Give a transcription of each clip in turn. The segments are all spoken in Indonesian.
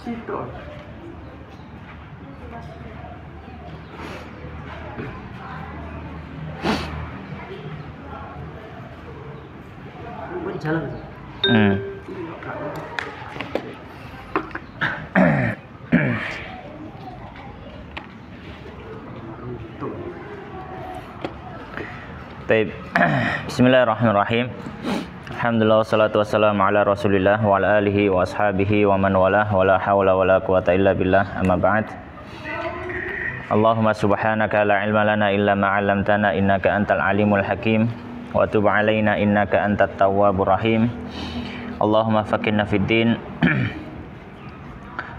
Situ. Jalan. Baik. Bismillahirrahmanirrahim. Alhamdulillah wassalatu wassalamu ala Rasulillah wa ala alihi wa ashabihi wa man walah wa la haula wa la quwata illa billah. Amma ba'd. Allahumma subhanaka la ilma lana illa ma 'allamtana innaka antal alimul hakim wa tub 'alaina innaka antat tawwabur rahim. Allahumma faqihna fid din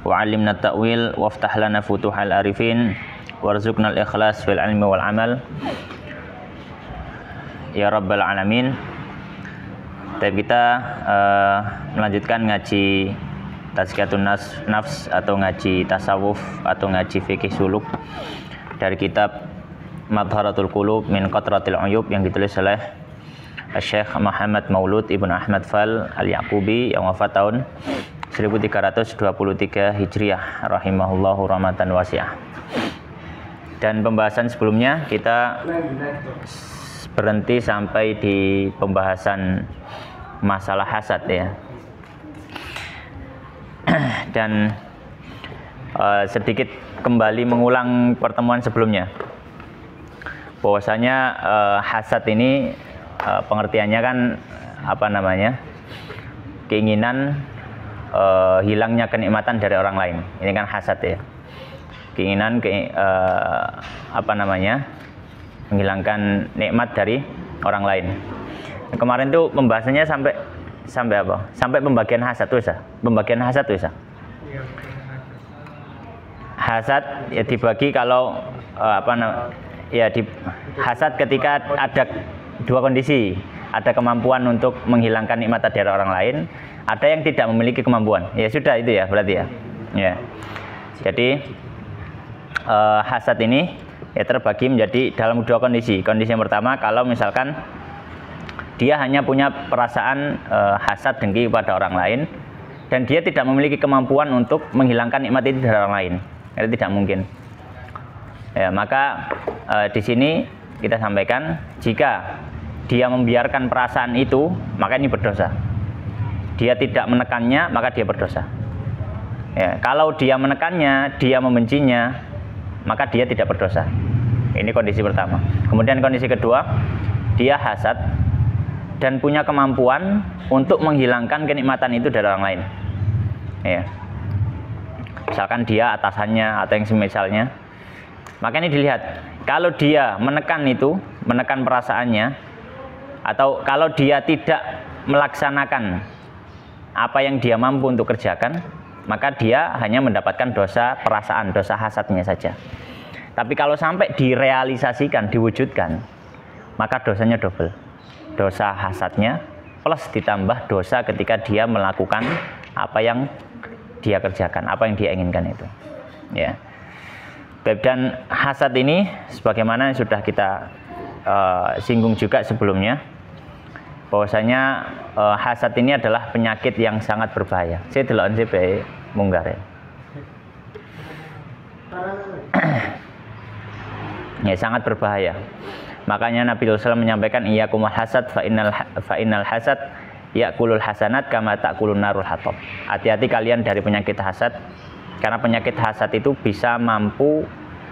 wa 'allimna ta'wil waftah lana futuhal arifin warzuqnal ikhlas fil ilmi wal amal ya rabbal alamin. Kita melanjutkan ngaji Tazkiyatun Nafs atau ngaji tasawuf atau ngaji fikih suluk dari kitab Madharatul Qulub min Qatratil Uyub yang ditulis oleh Syekh Muhammad Maulud Ibn Ahmad Fal Al-Yaqubi yang wafat tahun 1323 Hijriah rahimahullahu rahmatan wasi'ah. Dan pembahasan sebelumnya kita berhenti sampai di pembahasan masalah hasad ya. Dan sedikit kembali mengulang pertemuan sebelumnya bahwasanya hasad ini pengertiannya kan keinginan hilangnya kenikmatan dari orang lain. Ini kan hasad ya, keinginan menghilangkan nikmat dari orang lain. Kemarin tuh pembahasannya sampai apa? Sampai pembagian hasad tuh, pembagian hasad tuh, hasad ya dibagi kalau hasad ketika ada dua kondisi, ada kemampuan untuk menghilangkan nikmat dari orang lain, ada yang tidak memiliki kemampuan. Ya sudah itu ya berarti ya. Ya. Jadi hasad ini ya terbagi menjadi dalam dua kondisi. Kondisi yang pertama kalau misalkan dia hanya punya perasaan hasad dengki pada orang lain dan dia tidak memiliki kemampuan untuk menghilangkan nikmat itu dari orang lain. Itu tidak mungkin. Ya, maka di sini kita sampaikan jika dia membiarkan perasaan itu, maka ini berdosa. Dia tidak menekannya, maka dia berdosa. Ya, kalau dia menekannya, dia membencinya, maka dia tidak berdosa. Ini kondisi pertama. Kemudian kondisi kedua, dia hasad dan punya kemampuan untuk menghilangkan kenikmatan itu dari orang lain. Ya. Misalkan dia atasannya atau yang semisalnya, maka ini dilihat. Kalau dia menekan itu, menekan perasaannya, atau kalau dia tidak melaksanakan apa yang dia mampu untuk kerjakan, maka dia hanya mendapatkan dosa perasaan, dosa hasadnya saja. Tapi kalau sampai direalisasikan, diwujudkan, maka dosanya double. Dosa hasadnya plus ditambah dosa ketika dia melakukan apa yang dia kerjakan, apa yang dia inginkan itu. Ya. Dan hasad ini sebagaimana sudah kita singgung juga sebelumnya, bahwasanya hasad ini adalah penyakit yang sangat berbahaya. Saya delok NCP munggar ya. Ya, sangat berbahaya. Makanya Nabi SAW menyampaikan iyyakumul hasad fa innal hasad yakulul hasanat kama takulun narul hatab. Hati-hati kalian dari penyakit hasad, karena penyakit hasad itu bisa mampu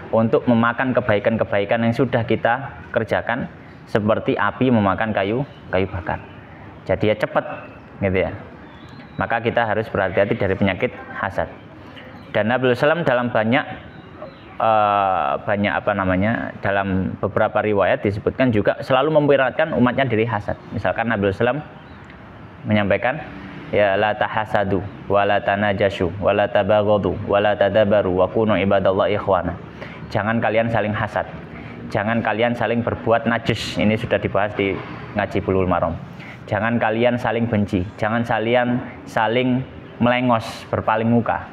untuk memakan kebaikan-kebaikan yang sudah kita kerjakan seperti api memakan kayu bakar. Jadi ya cepat gitu ya. Maka kita harus berhati-hati dari penyakit hasad. Dan Nabi SAW dalam dalam beberapa riwayat disebutkan juga selalu memperingatkan umatnya dari hasad. Misalkan Nabi SAW menyampaikan ya la tahasadu wa la tanajashu wa la tabaghadu wa la tadabaru wa kunu ibadallahi ikhwana. Jangan kalian saling hasad, jangan kalian saling berbuat najis. Ini sudah dibahas di ngaji Bulughul Maram. Jangan kalian saling benci, jangan kalian saling melengos, berpaling muka.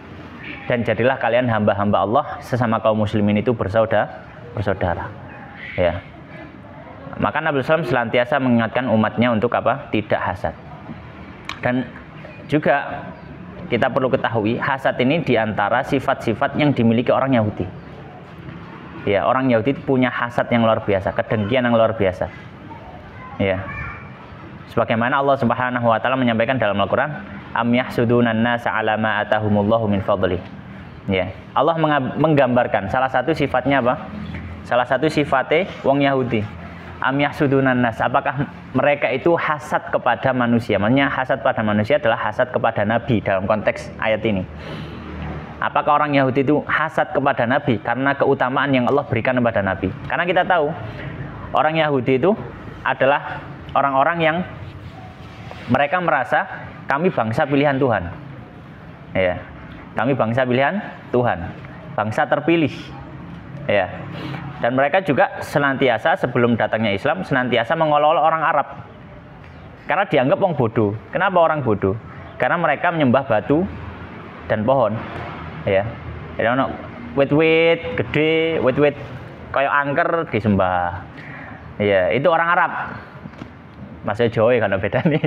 Dan jadilah kalian hamba-hamba Allah, sesama kaum muslimin itu bersaudara. Ya. Maka Nabi SAW senantiasa mengingatkan umatnya untuk apa? Tidak hasad. Dan juga di kita perlu ketahui hasad ini diantara sifat-sifat yang dimiliki orang Yahudi. Ya, orang Yahudi punya hasad yang luar biasa, kedengkian yang luar biasa. Ya. Sebagaimana Allah Subhanahu wa taala menyampaikan dalam Al-Qur'an, am yahsudunan nasa 'ala ma atahumullahu min fadli. Ya, Allah menggambarkan salah satu sifatnya apa? Salah satu sifatnya wong Yahudi. Am yahsudunan nas, apakah mereka itu hasad kepada manusia? Maksudnya hasad pada manusia adalah hasad kepada nabi dalam konteks ayat ini. Apakah orang Yahudi itu hasad kepada nabi karena keutamaan yang Allah berikan kepada nabi? Karena kita tahu orang Yahudi itu adalah orang-orang yang mereka merasa kami bangsa pilihan Tuhan. Ya. Kami bangsa pilihan Tuhan, bangsa terpilih. Ya. Dan mereka juga senantiasa sebelum datangnya Islam senantiasa mengolok-olok orang Arab. Karena dianggap orang bodoh. Kenapa orang bodoh? Karena mereka menyembah batu dan pohon. Ya. Jadi ono wit-wit gede, wit-wit kayak angker disembah. Ya, itu orang Arab. Masih Jawa kan beda nih.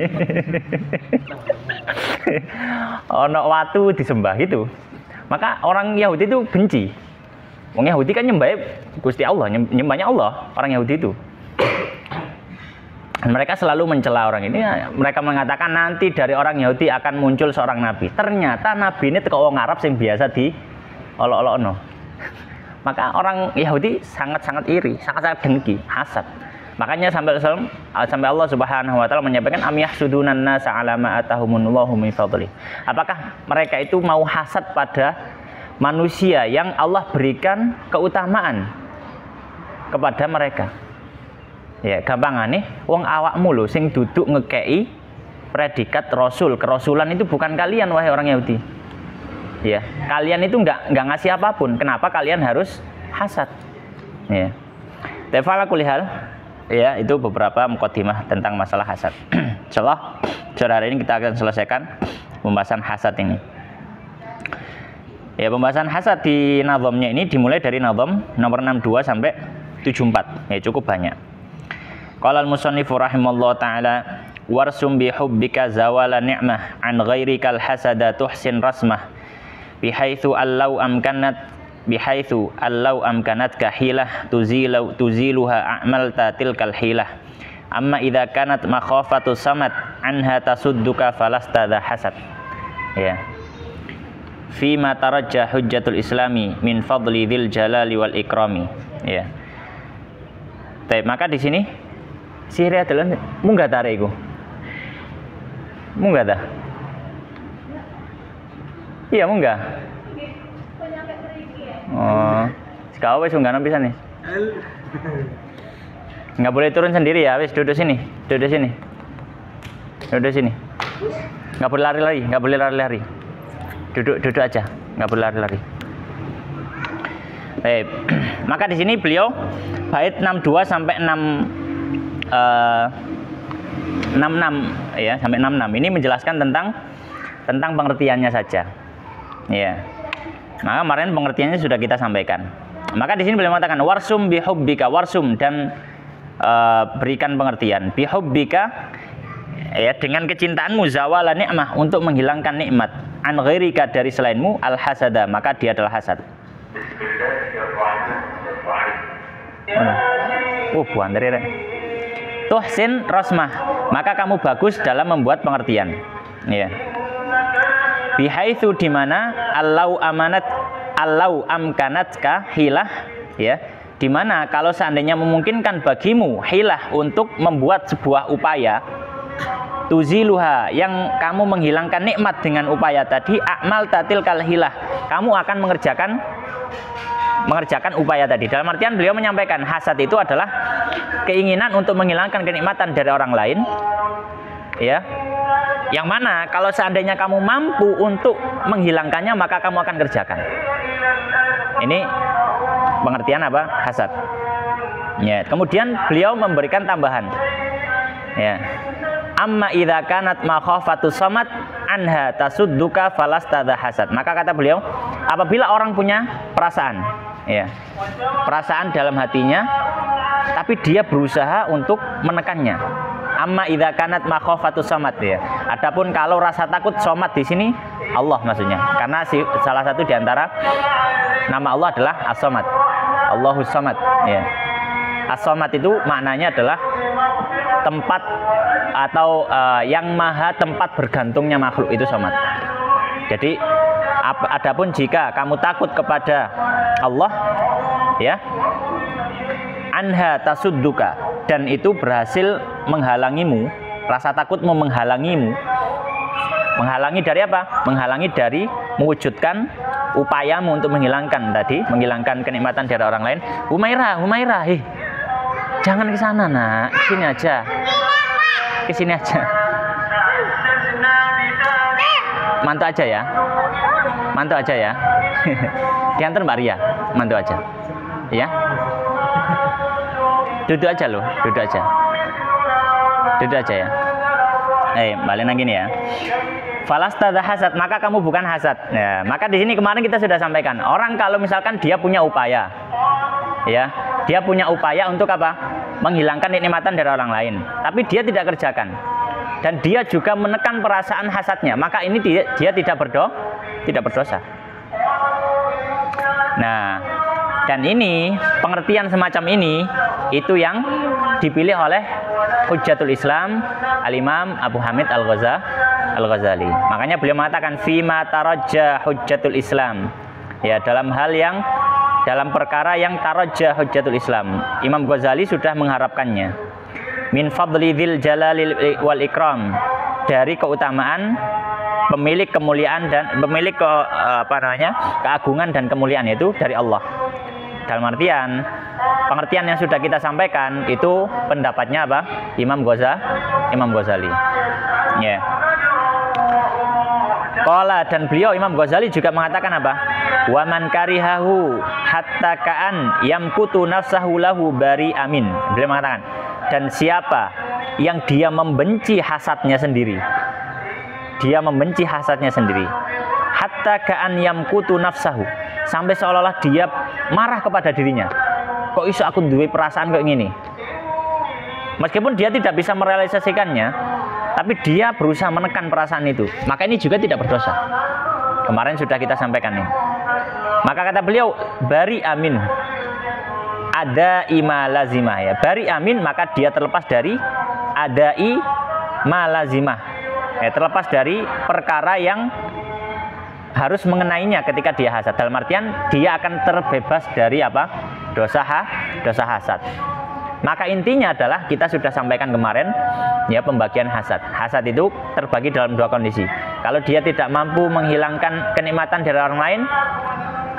Ono watu disembah gitu. Maka orang Yahudi itu benci. Orang Yahudi kan nyembah Gusti Allah, nyembahnya Allah, orang Yahudi itu. Dan mereka selalu mencela orang ini. Mereka mengatakan nanti dari orang Yahudi akan muncul seorang nabi. Ternyata nabi ini teko wong Arab yang biasa di olok-olokno. Maka orang Yahudi sangat-sangat iri, sangat-sangat dengki, hasad. Makanya sampai Allah Subhanahu wa taala menyampaikan am yahsudunan nasa 'ala ma atahumullahu min fadli. Apakah mereka itu mau hasad pada manusia yang Allah berikan keutamaan kepada mereka? Ya, gampangane wong awakmu lho sing duduk ngekei predikat rasul, kerasulan itu bukan kalian wahai orang Yahudi. Ya, kalian itu enggak ngasih apapun. Kenapa kalian harus hasad? Ya. Tafala kulihal. Ya, itu beberapa mukadimah tentang masalah hasad. Insyaallah sore hari ini kita akan selesaikan pembahasan hasad ini. Ya, pembahasan hasad di nazamnya ini dimulai dari nazam nomor 62 sampai 74. Ya, cukup banyak. Qala al-musannif rahimallahu taala warsum bi hubbika zawala ni'mah an ghairikal hasada tuhsin rasmah bihaitsu allau amkanat bihaitsu allau amkanatka hilah tuziluha a'malta tilkal hilah amma idza kanat makhafatu samad anha tasudduka falasta dha hasad. Ya, fi ma tarajjah hujjatul islami min fadli dzil jalali wal ikrami. Ya. Baik, maka di sini sihir adalah munggah tare iku. Munggah ta? Iya, munggah. Oh, sekarang wes nggak bisa nih. Nggak boleh turun sendiri ya, wes duduk sini, duduk sini, duduk sini. Nggak boleh lari-lari, nggak boleh lari-lari. Duduk aja, nggak boleh lari-lari. Baik, maka di sini beliau bait 62 sampai 66 ya, sampai 66 ini menjelaskan tentang pengertiannya saja. Ya. Maka kemarin pengertiannya sudah kita sampaikan. Maka di sini beliau mengatakan warsum bihubbika, warsum dan berikan pengertian bihubbika ya dengan kecintaanmu zawala nikmah untuk menghilangkan nikmat an ghairika dari selainmu al hasada, maka dia adalah hasad. Buan dari tuhsin rasmah, maka kamu bagus dalam membuat pengertian. Ya. Bihaitsu di mana allau amkanatka hilah, ya, di mana kalau seandainya memungkinkan bagimu hilah untuk membuat sebuah upaya tuziluha yang kamu menghilangkan nikmat dengan upaya tadi akmal tatil kal hilah, kamu akan mengerjakan upaya tadi. Dalam artian beliau menyampaikan hasad itu adalah keinginan untuk menghilangkan kenikmatan dari orang lain, ya, yang mana kalau seandainya kamu mampu untuk menghilangkannya maka kamu akan kerjakan. Ini pengertian apa? Hasad. Ya, kemudian beliau memberikan tambahan. Ya. Amma idza kanat makhafatu samad anha tasudduka falastadha hasad. Maka kata beliau, apabila orang punya perasaan, ya, perasaan dalam hatinya, tapi dia berusaha untuk menekannya, Amma idza kanat makhafatus samad ya. Adapun kalau rasa takut somad di sini Allah maksudnya. Karena salah satu di antara nama Allah adalah As-Samad. Allahus Samad ya. As-Samad itu maknanya adalah tempat atau yang maha tempat bergantungnya makhluk itu Samad. Jadi adapun jika kamu takut kepada Allah ya, anha tasudduka, dan itu berhasil menghalangimu, rasa takutmu menghalangimu. Menghalangi dari apa? Menghalangi dari mewujudkan upayamu untuk menghilangkan kenikmatan dari orang lain. Humairah, jangan ke sana nak, sini aja. Ke sini aja. Mantu aja ya. Diantar Mbak Ria, mantu aja. Ya. Duduk aja ya. Balik lagi nih ya. Falastadha hasad, maka kamu bukan hasad. Ya, maka di sini kemarin kita sudah sampaikan, orang kalau misalkan dia punya upaya, ya, dia punya upaya untuk apa? Menghilangkan nikmatan dari orang lain, tapi dia tidak kerjakan, dan dia juga menekan perasaan hasadnya, maka ini dia tidak berdosa. Nah, dan ini pengertian semacam ini itu yang dipilih oleh Hujjatul Islam Al-Imam Abu Hamid Al-Ghazali. Makanya beliau mengatakan fima tarajja Hujjatul Islam. Ya, dalam perkara yang tarajja Hujjatul Islam. Imam Ghazali sudah mengharapkannya. Min fadli dzil jalalil wal ikram, dari keutamaan pemilik kemuliaan dan pemilik keagungan dan kemuliaan, yaitu dari Allah. Dalam pengertian yang sudah kita sampaikan itu pendapatnya apa? Imam Ghazali. Ya. Qala, dan beliau Imam Ghazali juga mengatakan apa? Wa man karihahu hatta ka'an yamkutu nafsahu lahu bari amin. Beliau mengatakan, dan siapa yang dia membenci hasadnya sendiri. Hatta ka'an yamkutu nafsahu, sampai seolah-olah dia marah kepada dirinya. Kok iso aku duwe perasaan kayak gini? Meskipun dia tidak bisa merealisasikannya, tapi dia berusaha menekan perasaan itu, maka ini juga tidak berdosa. Kemarin sudah kita sampaikan nih. Maka kata beliau, bari amin, ada imalazimah ya. Bari amin, maka dia terlepas dari adai malazimah. Terlepas dari perkara yang harus mengenainya ketika dia hasad. Dalam artian dia akan terbebas dari apa? Dosa hasad. Maka intinya adalah kita sudah sampaikan kemarin ya, pembagian hasad. Hasad itu terbagi dalam dua kondisi. Kalau dia tidak mampu menghilangkan kenikmatan dari orang lain,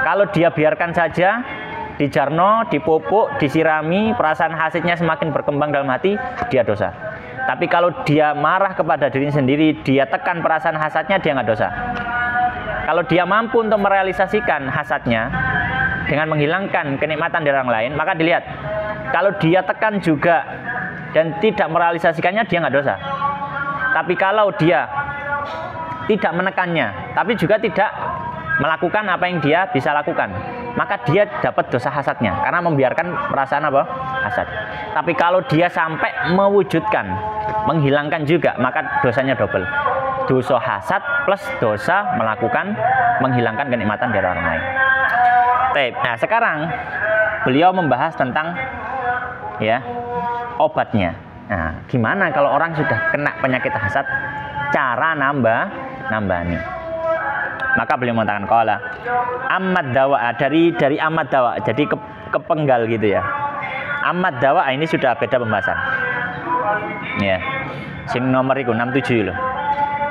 kalau dia biarkan saja, dijarno, dipupuk, disirami, perasaan hasidnya semakin berkembang dalam hati, dia dosa. Tapi kalau dia marah kepada diri sendiri, dia tekan perasaan hasadnya, dia nggak dosa. Kalau dia mampu untuk merealisasikan hasadnya dengan menghilangkan kenikmatan dari orang lain, maka dilihat, kalau dia tekan juga dan tidak merealisasikannya, dia nggak dosa. Tapi kalau dia tidak menekannya, tapi juga tidak melakukan apa yang dia bisa lakukan, maka dia dapat dosa hasadnya karena membiarkan perasaan apa? Hasad. Tapi kalau dia sampai mewujudkan, menghilangkan juga, maka dosanya double. Dosa hasad plus dosa menghilangkan kenikmatan dari orang lain. Nah, sekarang beliau membahas tentang ya obatnya. Nah, gimana kalau orang sudah kena penyakit hasad, cara nambani. Maka beliau mengatakan qala ammad dawa, dari ammad dawa, jadi kepenggal gitu ya. Ammad dawa ini sudah beda pembahasan. Ya. Sing nomor iku 67 loh.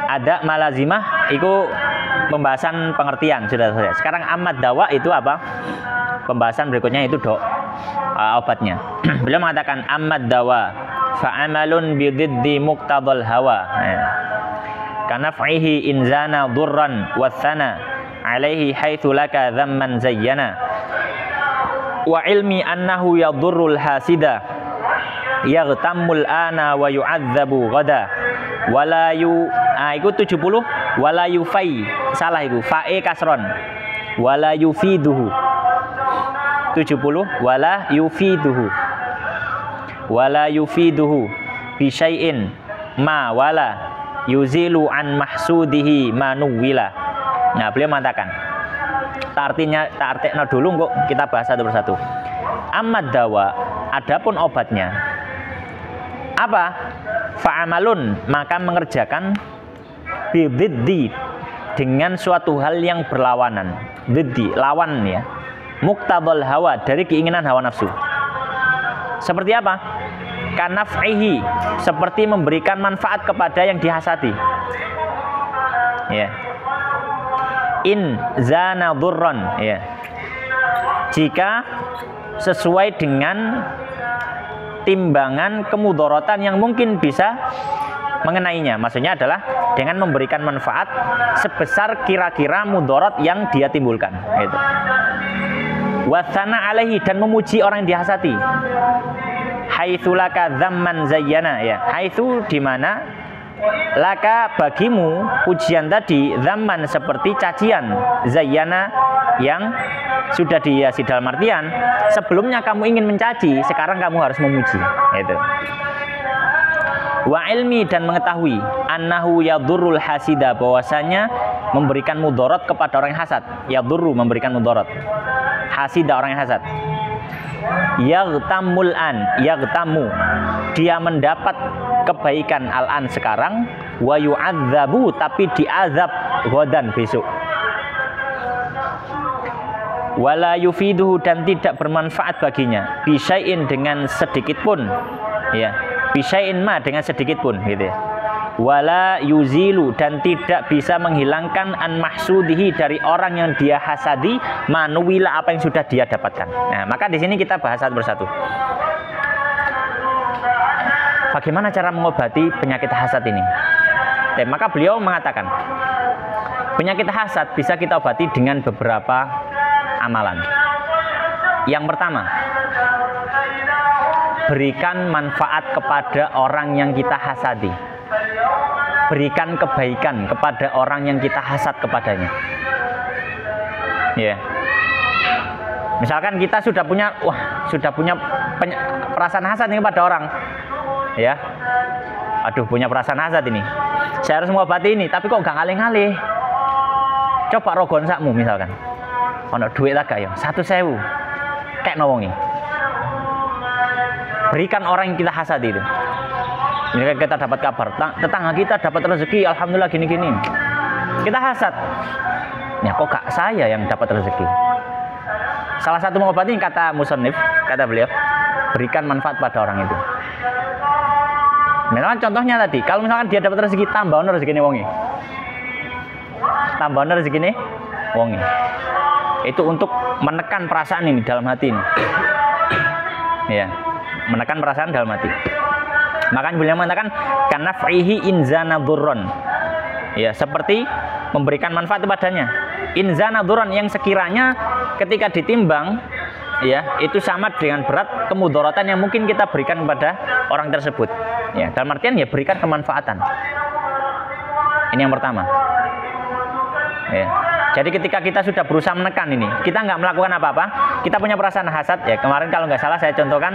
Ada malazimah itu pembahasan pengertian sudah selesai. Sekarang ammad dawa itu apa? Pembahasan berikutnya itu obatnya. Beliau mengatakan ammad dawa fa'amalun bididdi muqtadal hawa. Karena fa'ihi inzana durran wathana alaihi haitsu laka dhamman zayyana wa ilmi annahu yadurrul hasida yaghtammul ana wa yu'adzabu ghada wala itu 70 wala yufai, salah itu fae kasron, wala yufiduhu 70 wala yufiduhu bi syai'in ma wala yuzilu an mahsudihi manuwila. Nah, beliau mengatakan, tak artinya dulu kok, kita bahas satu persatu. Amad dawa, adapun obatnya apa? Fa'amalun, maka mengerjakan bididdi, dengan suatu hal yang berlawanan. Diddi, lawan ya. Muqtadal hawa, dari keinginan hawa nafsu. Seperti apa? Kanaf'ihi, seperti memberikan manfaat kepada yang dihasati. Ya. In zana dhurran, ya. Jika sesuai dengan timbangan kemudorotan yang mungkin bisa mengenainya, maksudnya adalah dengan memberikan manfaat sebesar kira-kira mudorot yang dia timbulkan, gitu. Wasana alaihi, dan memuji orang yang dihasati. Haitsu laka dzamman zayyana, ya. Haitsu, di mana laka, bagimu pujian tadi, dzamman, seperti cacian, zayyana, yang sudah dihiasi, dalam artian sebelumnya kamu ingin mencaci, sekarang kamu harus memuji, gitu. Wa ilmi, dan mengetahui annahu yadurrul hasida, bahwasanya memberikan mudorot kepada orang yang hasad. Yadurru, memberikan mudorot. Hasida, orang yang hasad. Yaghtamul an, yaghtamu, dia mendapat kebaikan al-an, sekarang. Wa yu'adzabu, tapi diazab ghadan, besok. Wala yufiduhu, dan tidak bermanfaat baginya. Bisyai'in, dengan sedikit pun, ya. Bisyai'in ma, dengan sedikit pun, gitu ya. Wala yuzilu, dan tidak bisa menghilangkan an mahsudihi, dari orang yang dia hasadi, manuwila, apa yang sudah dia dapatkan. Nah, maka di sini kita bahas satu persatu. Bagaimana cara mengobati penyakit hasad ini? Maka beliau mengatakan, penyakit hasad bisa kita obati dengan beberapa amalan. Yang pertama, berikan manfaat kepada orang yang kita hasadi. Berikan kebaikan kepada orang yang kita hasad kepadanya. Ya. Misalkan kita sudah punya perasaan hasad ini kepada orang. Ya. Aduh, punya perasaan hasad ini. Saya harus mengobati ini, tapi kok gak ngalih-ngalih. Coba rogon sakmu misalkan. Ono duit tak gak ya? 1.000. Kayak nawongi. Berikan orang yang kita hasad itu. Misalkan kita dapat kabar, tetangga kita dapat rezeki, alhamdulillah gini-gini. Kita hasad. Ya kok gak saya yang dapat rezeki? Salah satu mengobati, kata musannif, kata beliau, berikan manfaat pada orang itu. Misalkan contohnya tadi, kalau misalkan dia dapat rezeki, tambahan rezeki ini wongi. Tambahan rezeki ini wongi. Itu untuk menekan perasaan ini dalam hati ini. Ya, menekan perasaan dalam hati. Makanya beliau mengatakan kanaf'ihi inzana dhurran. Ya, seperti memberikan manfaat kepadanya. Inzana dhurran, yang sekiranya ketika ditimbang, ya, itu sama dengan berat kemudorotan yang mungkin kita berikan kepada orang tersebut. Ya, dalam artian ya berikan kemanfaatan. Ini yang pertama. Ya. Jadi ketika kita sudah berusaha menekan ini, kita nggak melakukan apa-apa, kita punya perasaan hasad. Ya, kemarin kalau nggak salah saya contohkan,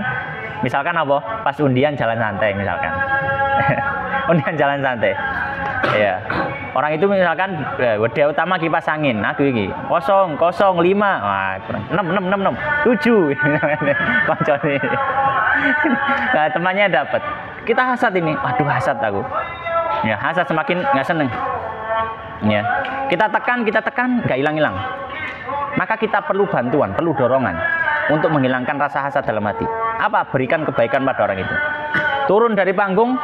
misalkan apa? Pas undian jalan santai misalkan. Undian jalan santai. Ya. Orang itu misalkan wedhe utama kipas angin, aku iki 005. Wah, 6 7. Koncone. Nah, temannya dapat. Kita hasad ini. Waduh, hasad aku. Ya, hasad semakin nggak seneng. Ya. Kita tekan, nggak hilang-hilang. Maka kita perlu bantuan, perlu dorongan untuk menghilangkan rasa hasad dalam hati. Apa? Berikan kebaikan pada orang itu. Turun dari panggung,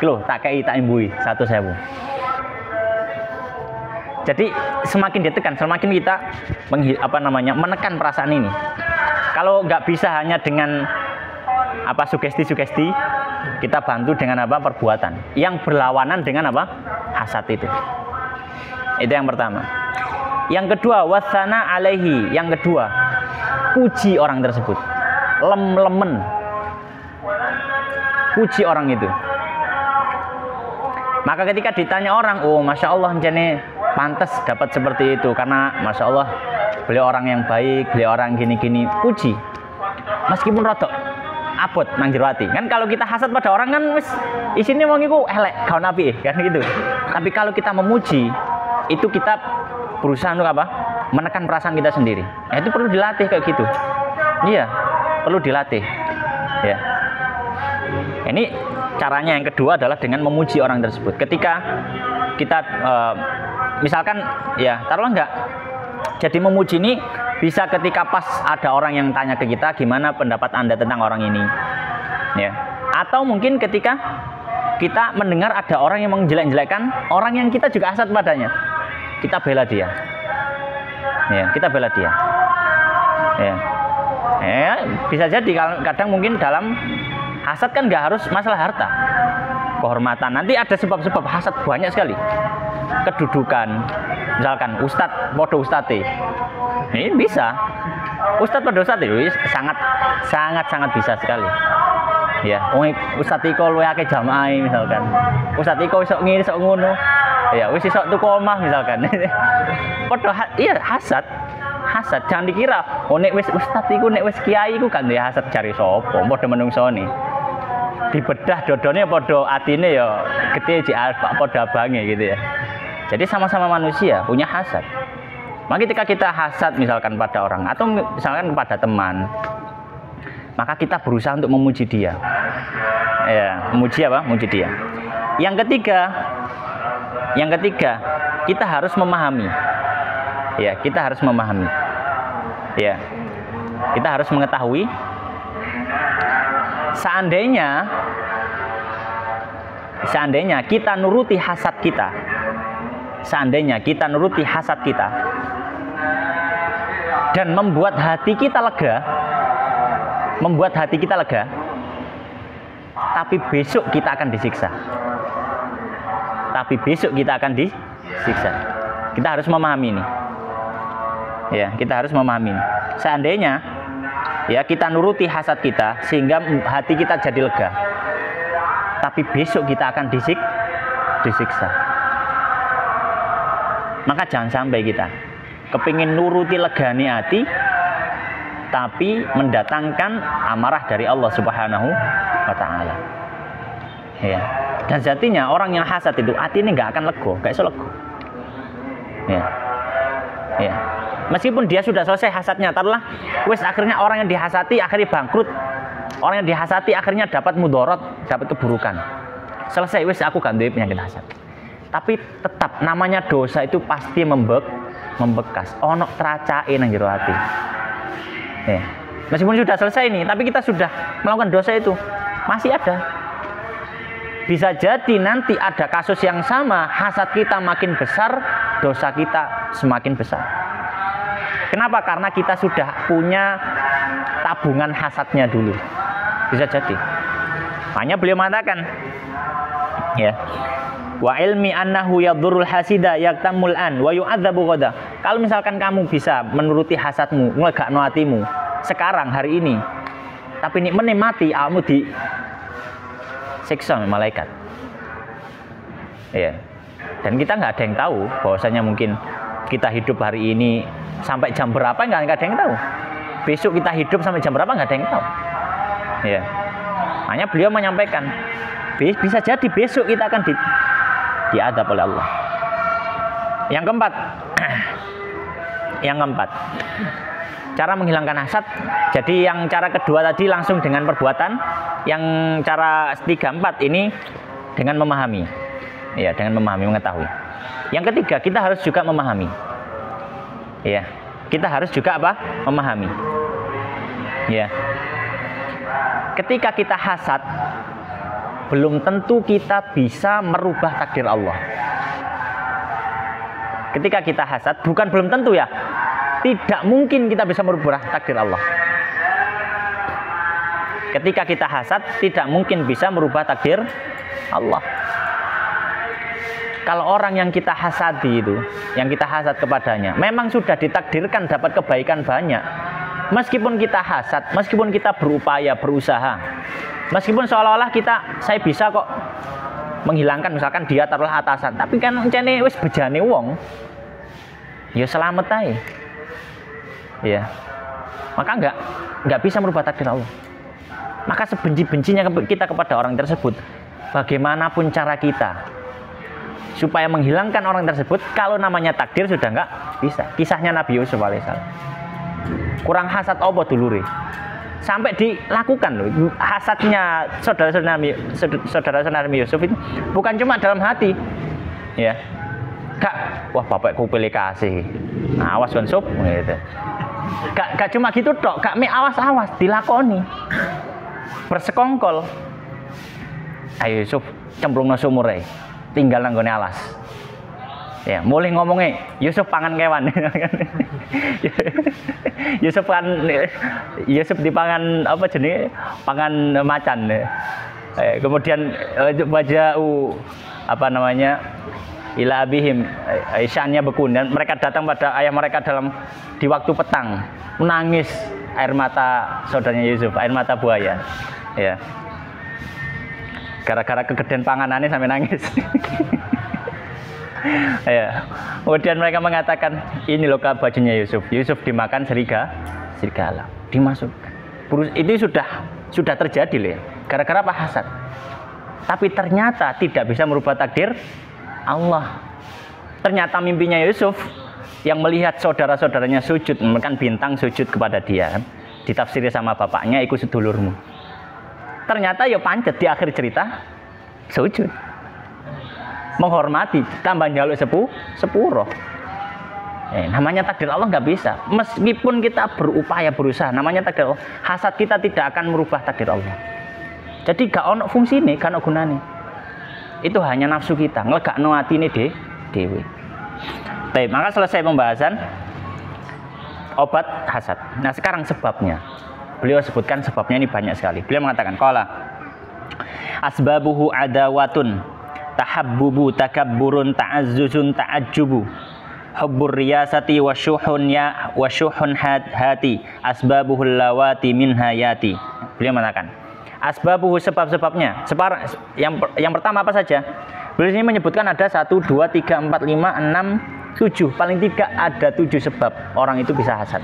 loh, tak kei tak imbui 1.000. Jadi semakin ditekan, semakin kita menekan perasaan ini. Kalau nggak bisa hanya dengan sugesti-sugesti, kita bantu dengan perbuatan yang berlawanan dengan hasad itu. Itu yang pertama. Yang kedua, wasana alaihi. Yang kedua, puji orang tersebut. Lemen. Puji orang itu. Maka ketika ditanya orang, oh masya Allah, jadi pantas dapat seperti itu karena masya Allah beliau orang yang baik, beliau orang gini-gini. Puji. Meskipun rodok abot nang jero ati. Kan kalau kita hasad pada orang kan wis isine wong iku elek, gak ono apike, kan gitu. Tapi kalau kita memuji, itu kita berusaha untuk apa? Menekan perasaan kita sendiri. Nah, itu perlu dilatih kayak gitu. Iya, perlu dilatih. Ya. Ini caranya yang kedua adalah dengan memuji orang tersebut. Ketika kita misalkan ya taruhlah enggak. Jadi memuji ini bisa ketika pas ada orang yang tanya ke kita gimana pendapat Anda tentang orang ini. Ya. Atau mungkin ketika kita mendengar ada orang yang menjelek-jelekkan orang yang kita juga hasad padanya. Kita bela dia. Ya, kita bela dia. Ya. Ya, bisa jadi kadang mungkin dalam hasad kan nggak harus masalah harta, kehormatan. Nanti ada sebab-sebab hasad banyak sekali. Kedudukan, misalkan ustadz podo ustadz, ini bisa. Ustadz podo ustadz itu sangat bisa sekali. Ya, ustadz iko luwe akeh jamaah misalkan. Ustadz iko isok ngene isok ngono. Ya, wis isok tuku omah misalkan. Podo iya hasad. Jangan dikira nek wis ustadz iku nek wis kiai iku kan ya hasad cari sapa, padha menungsone. Dibedah dodone padha atine ya gede jek padha abange gitu ya. Jadi sama-sama manusia punya hasad. Maka ketika kita hasad misalkan pada orang atau misalkan kepada teman, maka kita berusaha untuk memuji dia. Ya, memuji apa? Memuji dia. Yang ketiga, kita harus memahami. Ya, kita harus memahami. Ya. Kita harus mengetahui seandainya kita nuruti hasad kita. Seandainya kita nuruti hasad kita dan membuat hati kita lega, tapi besok kita akan disiksa. Kita harus memahami ini. Ya, kita harus memahami ini. Seandainya ya kita nuruti hasad kita sehingga hati kita jadi lega, tapi besok kita akan disiksa. Maka jangan sampai kita kepingin nuruti legani hati tapi mendatangkan amarah dari Allah Subhanahu wa taala. Ya. Dan sejatinya orang yang hasad itu hatinya nggak akan lego, nggak iso lego. Ya. Ya. Meskipun dia sudah selesai hasadnya, taruhlah wis akhirnya orang yang dihasati akhirnya bangkrut. Orang yang dihasati akhirnya dapat mudorot, dapat keburukan. Selesai wis aku gak duwe penyakit hasad. Tapi tetap namanya dosa itu pasti membekas. Ono tracake nang jero ati. Ya. Meskipun sudah selesai nih, tapi kita sudah melakukan dosa itu, masih ada. Bisa jadi nanti ada kasus yang sama, hasad kita makin besar, dosa kita semakin besar. Kenapa? Karena kita sudah punya tabungan hasadnya dulu. Bisa jadi. Makanya beliau mengatakan, ya. Wa ilmi annahu yadurul hasida yaktamul an wa yu'adzabu ghada. Kalau misalkan kamu bisa menuruti hasadmu, nglegakno atimu sekarang hari ini, tapi nek meneh mati kamu disiksa oleh malaikat. Ya. Dan kita nggak ada yang tahu bahwasanya mungkin kita hidup hari ini sampai jam berapa nggak ada yang tahu. Besok kita hidup sampai jam berapa nggak ada yang tahu. Ya. Hanya beliau menyampaikan bisa jadi besok kita akan diadab oleh Allah. Yang keempat, cara menghilangkan hasad. Jadi yang cara kedua tadi langsung dengan perbuatan, yang cara 3, 4 ini dengan memahami. Ya, dengan memahami, mengetahui. Yang ketiga, kita harus juga memahami. Ya, kita harus juga apa? Memahami. Ya. Ketika kita hasad, belum tentu kita bisa merubah takdir Allah. Ketika kita hasad, bukan belum tentu ya, tidak mungkin kita bisa merubah takdir Allah. Ketika kita hasad, tidak mungkin bisa merubah takdir Allah. Kalau orang yang kita hasadi itu, yang kita hasad kepadanya, memang sudah ditakdirkan dapat kebaikan banyak. Meskipun kita hasad, meskipun kita berupaya, berusaha, meskipun seolah-olah saya bisa kok menghilangkan misalkan dia taruhlah atasan, tapi kan encene wis bejane wong, ya selamat ae. Ya. Maka enggak bisa merubah takdir Allah. Maka sebenci-bencinya kita kepada orang tersebut, bagaimanapun cara kita supaya menghilangkan orang tersebut, kalau namanya takdir sudah nggak bisa. Kisahnya Nabi Yusuf alaihissalam. Kurang hasad apa dulure? Sampai dilakukan loh. Hasadnya saudara-saudara Nabi Yusuf itu bukan cuma dalam hati. Ya. Kak, wah bapakku pilih kasih. Nah, awas kon sup gitu. Gak cuma gitu tok, Kak me awas dilakoni. Bersekongkol. Ayo Yusuf cemplungno sumur ae. Tinggal nang gone alas. Ya, mulai ngomongnya Yusuf pangan kewan. Yusuf dipangan apa jenenge? Pangan macan. Kemudian waja'u apa namanya? Ila abihim isya'nya bekun, dan mereka datang pada ayah mereka di waktu petang, menangis air mata saudaranya Yusuf, air mata buaya. Ya. Gara-gara kegedean panganannya sampai nangis. Ya. Kemudian mereka mengatakan, ini loh bajunya Yusuf. Yusuf dimakan serigala. Dimasukkan. Itu sudah terjadi loh ya. Gara-gara apa? Hasad. Tapi ternyata tidak bisa merubah takdir Allah. Ternyata mimpinya Yusuf yang melihat saudara-saudaranya sujud, menekan bintang sujud kepada dia, kan? Ditafsiri sama bapaknya, ikut sedulurmu. Ternyata ya pancet di akhir cerita sujud. Menghormati, tambah njaluk sepuro. Namanya takdir Allah nggak bisa. Meskipun kita berupaya berusaha, namanya takdir Allah. Hasad kita tidak akan merubah takdir Allah. Jadi gak ono fungsi ini, gak ono gunane. Itu hanya nafsu kita, ngelegakno atine dewe. Baik, maka selesai pembahasan obat hasad. Nah, sekarang sebabnya. Beliau sebutkan sebabnya ini banyak sekali. Beliau mengatakan, qala asbabuhu adawatun tahabbubu takabburun ta'azzuzun ta'ajjubu hubbur riyasati wasyuhun hati asbabuhul lawati min hayati. Beliau mengatakan asbabuhu, sebab-sebabnya. Yang pertama apa saja? Beliau ini menyebutkan ada 1, 2, 3, 4, 5, 6, 7. Paling tidak ada 7 sebab orang itu bisa hasad.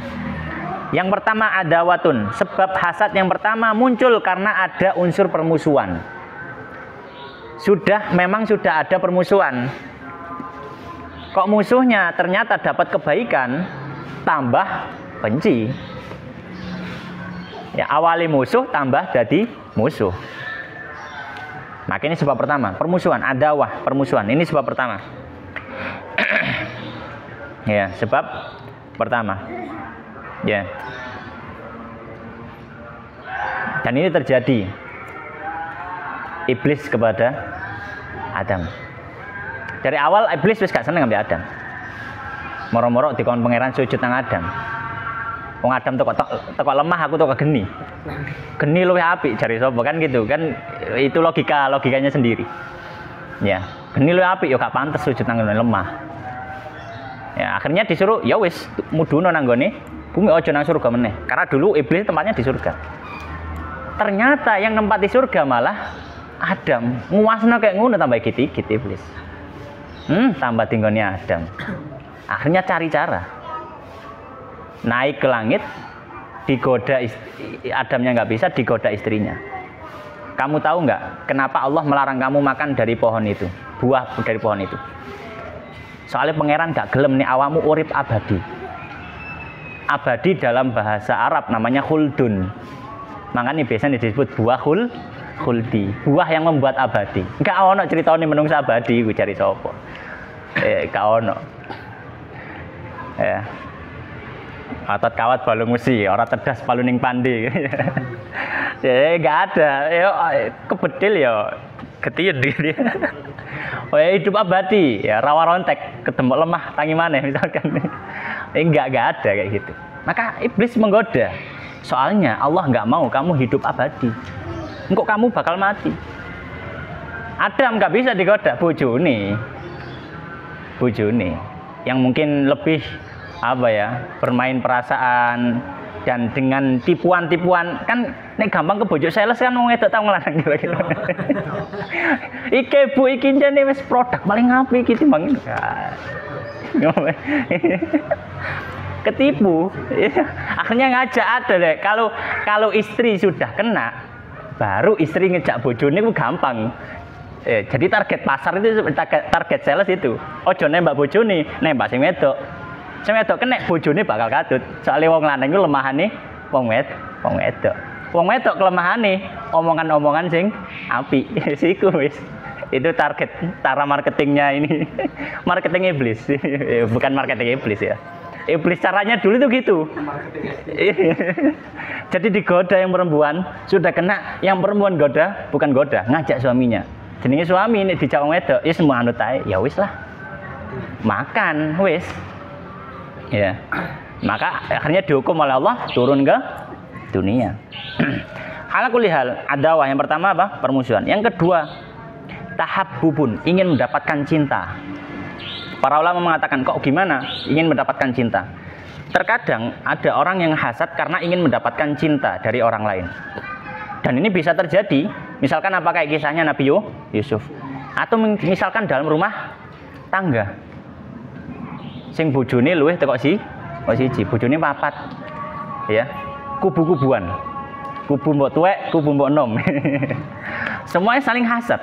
Yang pertama adawatun. Sebab hasad yang pertama muncul karena ada unsur permusuhan. Memang sudah ada permusuhan. Kok musuhnya ternyata dapat kebaikan, tambah benci. Ya, awali musuh tambah jadi musuh. Maka ini sebab pertama, permusuhan, adawah, permusuhan. Ini sebab pertama. Ya, sebab pertama. Ya. Dan ini terjadi iblis kepada Adam. Dari awal iblis wis gak seneng ambek Adam. Moro-moro dikon pangeran sujud nang Adam. Wong Adam teko lemah, aku teko geni. Geni luwih apik jare sapa kan gitu kan, itu logikanya sendiri. Ya, geni luwih apik ya gak pantes sujud nang lemah. Ya, akhirnya disuruh ya wis mudhuno nang gone bumi, aja nang surga meneh. Karena dulu iblis tempatnya di surga. Ternyata yang nempati surga malah Adam. Nguasna kayak ngono tambah gigit iblis. Tambah tinggone Adam. Akhirnya cari cara. Naik ke langit, digoda Adamnya nggak bisa, digoda istrinya. Kamu tahu nggak kenapa Allah melarang kamu makan dari pohon itu, buah dari pohon itu? Soalnya pangeran nggak gelem nih awamu urip abadi. Abadi dalam bahasa Arab namanya khuldun. Makanya biasanya disebut buah khuldi, buah yang membuat abadi. Nggak ono ceritanya menungsa abadi, gue cari sopo. Nggak ono. Ya. Otot kawat balung mesi, orang cerdas paluning pandi. Ya nggak ada, ya kebedil ya ketiun dia. Oh ya hidup abadi, ya rawa rontek, ketemu lemah tangi mana misalkan. Nggak ada kayak gitu. Maka iblis menggoda. Soalnya Allah nggak mau kamu hidup abadi. Engkau kamu bakal mati. Adam nggak bisa digoda, bojone yang mungkin lebih bermain perasaan dan dengan tipuan-tipuan kan nek gampang kebojo sales kan wong wedok tau nglarang gitu. Iki Bu iki jane wis produk paling apik iki timbang. Ketipu. Akhirnya ngajak ada deh. Kalau istri sudah kena, baru istri ngejak bojone ku gampang. Jadi target pasar itu, target sales itu. Ojo nembak bojone, nembak sing wedok. Sing wedok kena bojone bakal katut. Soale wong lanang iku lemahane wong wedok. Wong wedok kelemahane omongan-omongan sing apik. Siku wis. Itu target cara marketingnya ini. Marketing iblis. Bukan marketing iblis ya. Iblis caranya dulu tuh gitu. Jadi digoda yang perempuan, sudah kena yang perempuan goda, bukan goda, ngajak suaminya. Jenenge suami ini dijak wong wedok, ya semua anut ae, ya wis lah. Makan wis. Ya. Maka akhirnya dihukum oleh Allah turun ke dunia. Ala kulli hal, adawah yang pertama apa? Permusuhan. Yang kedua, tahabbubun, ingin mendapatkan cinta. Para ulama mengatakan, kok gimana ingin mendapatkan cinta? Terkadang ada orang yang hasad karena ingin mendapatkan cinta dari orang lain. Dan ini bisa terjadi, misalkan apa kayak kisahnya Nabi Yusuf. Atau misalkan dalam rumah tangga. Sing bojone luwih teko siji, bojone papat. Ya, kubu-kubuan. Kubu mbok tuwek, kubu mbok nom. Semuanya saling hasad.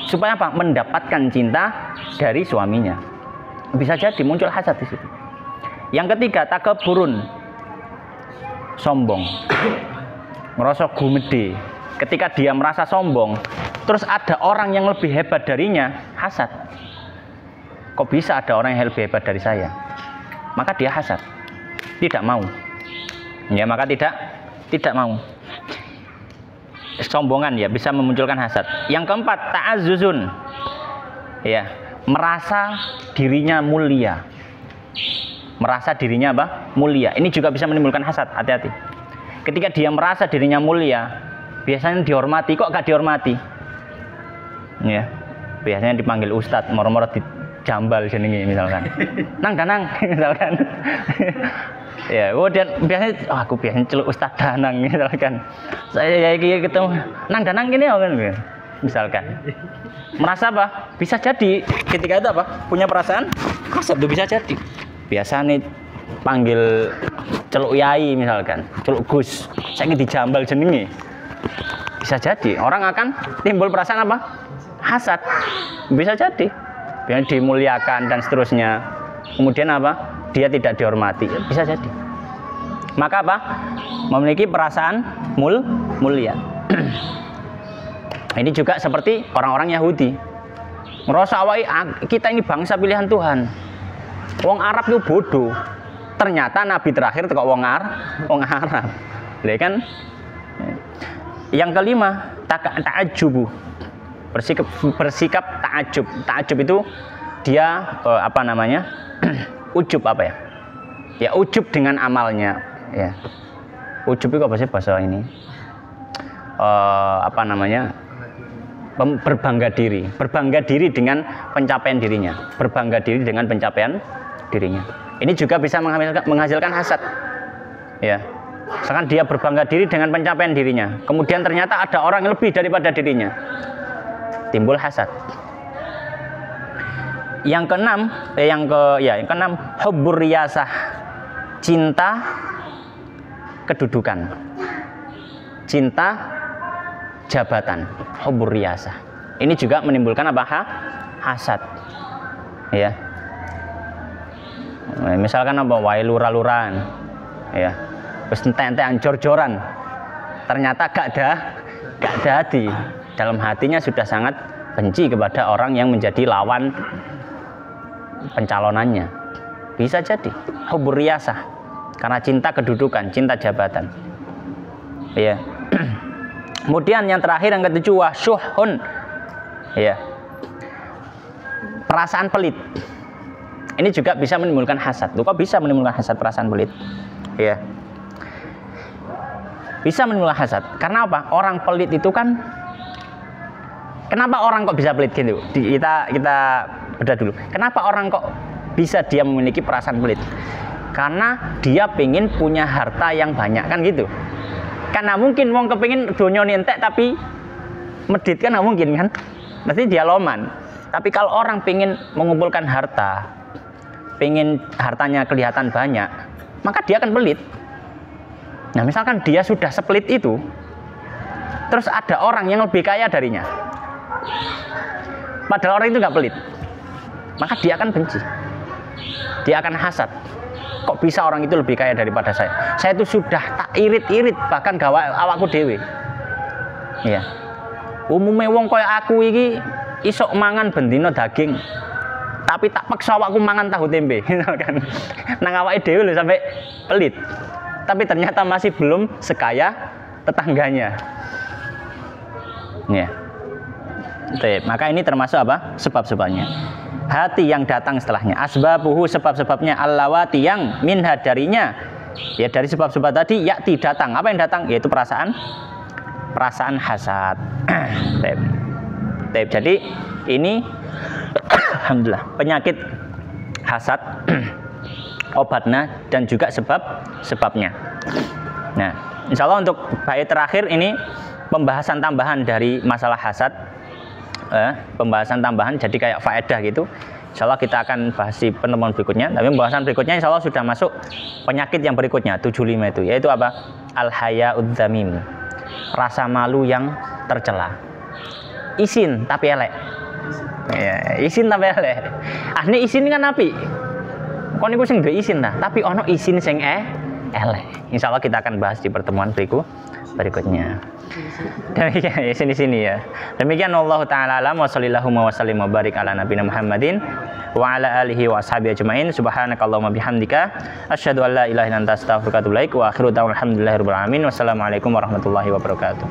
Supaya apa? Mendapatkan cinta dari suaminya. Bisa jadi muncul hasad di situ. Yang ketiga, takaburun. Sombong. Merasa gumede. Ketika dia merasa sombong, terus ada orang yang lebih hebat darinya, hasad. Kok bisa ada orang yang lebih hebat dari saya? Maka dia hasad. Tidak mau. Ya, maka tidak mau. Sombongan ya bisa memunculkan hasad. Yang keempat, ta'azzuzun. Ya, merasa dirinya mulia. Merasa dirinya apa? Mulia. Ini juga bisa menimbulkan hasad. Hati-hati. Ketika dia merasa dirinya mulia, biasanya dihormati, kok gak dihormati? Ya, biasanya dipanggil ustadz, moro-moro dijambal jenenge misalkan. Nang danang misalkan. Ya, dan biasanya aku biasanya celuk ustadz danang misalkan. Saya ketemu nang danang gini kan misalkan. Merasa apa? Bisa jadi ketika itu apa? Punya perasaan hasad itu bisa jadi. Biasa nih panggil celuk yai misalkan, celuk gus, saya ingin dijambal jenenge. Bisa jadi orang akan timbul perasaan apa? Hasad. Bisa jadi. Biar dimuliakan dan seterusnya. Kemudian apa? Dia tidak dihormati. Bisa jadi. Maka apa? Memiliki perasaan mulia. Ini juga seperti orang-orang Yahudi. Merasa kita ini bangsa pilihan Tuhan. Wong Arab itu bodoh. Ternyata nabi terakhir teko wong Arab. Lha kan? Yang kelima, ta'ajjubu. Bersikap ta'ajjub. Ta'ajjub itu dia ujub apa ya? Ya ujub dengan amalnya, ya. Ujub itu apa sih bahasa ini? Berbangga diri dengan pencapaian dirinya. Berbangga diri dengan pencapaian dirinya. Ini juga bisa menghasilkan hasad. Ya. Misalkan dia berbangga diri dengan pencapaian dirinya, kemudian ternyata ada orang yang lebih daripada dirinya. Timbul hasad. Yang keenam, hubbur riyasah. Cinta kedudukan. Cinta jabatan, hubbur riyasah. Ini juga menimbulkan apa? Hasad. Ya. Misalkan apa? Wae lura-luran. Ya. Wis entek-entekan jor-joran. Ternyata gak ada hati. Dalam hatinya sudah sangat benci kepada orang yang menjadi lawan pencalonannya. Bisa jadi hubbur riyasah. Karena cinta kedudukan, cinta jabatan. Ya. Kemudian yang terakhir yang ketujuh, syuhun. Ya. Perasaan pelit. Ini juga bisa menimbulkan hasad. Loh, kok bisa menimbulkan hasad, perasaan pelit? Ya. Bisa menimbulkan hasad. Karena apa? Orang pelit itu kan, kenapa orang kok bisa pelit gitu? Kita bedah dulu. Kenapa orang kok bisa dia memiliki perasaan pelit? Karena dia pengen punya harta yang banyak, kan gitu. Karena mungkin wong kepengin donya entek tapi medit kan mungkin kan. Berarti dia loman. Tapi kalau orang pengen mengumpulkan harta, pengen hartanya kelihatan banyak, maka dia akan pelit. Nah, misalkan dia sudah sepelit itu, terus ada orang yang lebih kaya darinya. Padahal orang itu nggak pelit. Maka dia akan benci. Dia akan hasad. Kok bisa orang itu lebih kaya daripada saya? Saya itu sudah tak irit-irit bahkan gawa awakku dewe. Iya. Umumnya wong kaya aku iki isok mangan bendino daging. Tapi tak paksa awakku mangan tahu tempe, kan? Nang awake dhewe lho sampai pelit. Tapi ternyata masih belum sekaya tetangganya. Ya. Maka ini termasuk apa? Sebab-sebabnya. Hati yang datang setelahnya. Asbabuhu, sebab-sebabnya, allawati yang minha darinya. Ya dari sebab-sebab tadi yakti datang. Apa yang datang? Yaitu perasaan hasad. Jadi ini alhamdulillah penyakit hasad obatnya dan juga sebabnya. Nah, insya Allah untuk bait terakhir ini pembahasan tambahan dari masalah hasad, pembahasan tambahan jadi kayak faedah gitu. Insya Allah kita akan bahas di pertemuan berikutnya. Tapi pembahasan berikutnya insya Allah sudah masuk penyakit yang berikutnya 75 itu, yaitu apa? Al-haya'ud dzamim, rasa malu yang tercela. Isin tapi elek. Ya, isin tapi elek. Ahne isin kan api. Kon niku sing duwe isin ta, tapi ono isin sing elek. Insyaallah kita akan bahas di pertemuan berikutnya. Demikian ya sini ya. Demikian Allah taala alam wa sallallahu wa sallim wa barik ala nabiyina Muhammadin wa ala alihi wa ashabihi ajmain. Subhanakallahumma bihamdika asyhadu an la ilaha illa anta astaghfiruka wa atubu ilaik wa akhiru da'wana alhamdulillahirabbil alamin. Wassalamualaikum warahmatullahi wabarakatuh.